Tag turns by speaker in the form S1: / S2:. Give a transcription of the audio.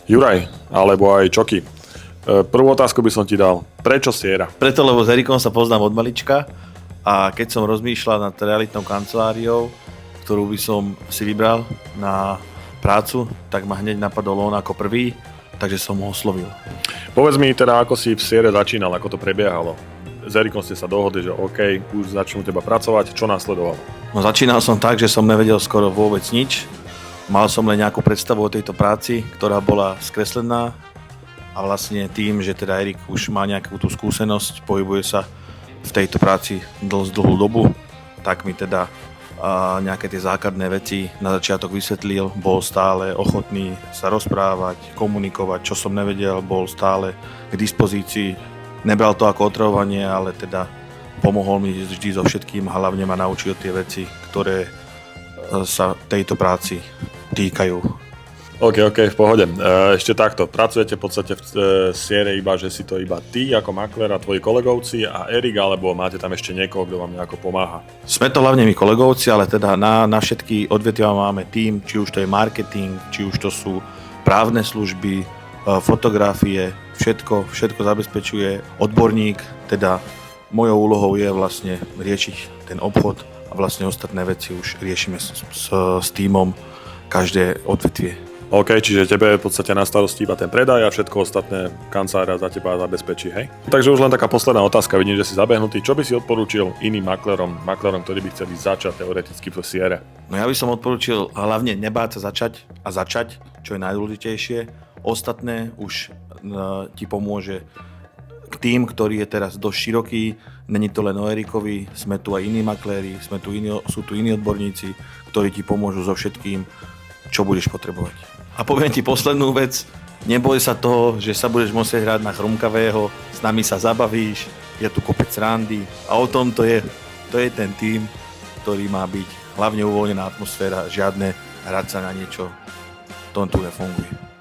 S1: Juraj, alebo aj Čoky. Prvú otázku by som ti dal. Prečo Sierra?
S2: Preto, lebo s Erikom sa poznám od malička a keď som rozmýšľal nad realitnou kanceláriou, ktorú by som si vybral na prácu, tak ma hneď napadol on ako prvý, takže som ho oslovil.
S1: Povedz mi teda, ako si v Sierre začínal, ako to prebiehalo. S Erikom ste sa dohodli, že OK, už začnú teba pracovať. Čo následovalo?
S2: No, začínal som tak, že som nevedel skoro vôbec nič. Mal som len nejakú predstavu o tejto práci, ktorá bola skreslená a vlastne tým, že teda Erik už má nejakú tú skúsenosť, pohybuje sa v tejto práci dosť dlhú dobu, tak mi teda nejaké tie základné veci na začiatok vysvetlil, bol stále ochotný sa rozprávať, komunikovať, čo som nevedel, bol stále k dispozícii. Nebral to ako otravovanie, ale teda pomohol mi vždy so všetkým, hlavne ma naučil tie veci, ktoré sa tejto práci týkajú.
S1: OK, v pohode. Ešte takto, pracujete v podstate v Sierre iba, že si to iba ty ako maklér a tvoji kolegovci a Erik, alebo máte tam ešte niekoho, kto vám nejako pomáha?
S2: Sme to hlavne my kolegovci, ale teda na všetky odvetvia máme tím, či už to je marketing, či už to sú právne služby, fotografie, všetko zabezpečuje odborník, teda mojou úlohou je vlastne riešiť ten obchod a vlastne ostatné veci už riešime s tímom každé odvetvie.
S1: OK, čiže tebe je v podstate na starosti iba ten predaj a všetko ostatné kancelária za teba zabezpečí, hej? Takže už len taká posledná otázka, vidím, že si zabehnutý. Čo by si odporúčil iným maklérom, ktorí by chceli začať teoreticky v Sierre?
S2: No ja by som odporúčil hlavne nebáť sa začať, čo je najdôležitejšie. Ostatné už ti pomôže k tým, ktorý je teraz dosť široký. Není to len o Erikovi, sme tu aj iní makléri, sú tu iní odborníci, ktorí ti pomôžu so všetkým, čo budeš potrebovať. A poviem ti poslednú vec, neboj sa toho, že sa budeš musieť hrať na chrumkavého, s nami sa zabavíš, je tu kopec randy a o tom to je ten tím, ktorý má byť hlavne uvoľnená atmosféra, žiadne hrať sa na niečo, to tu nefunguje.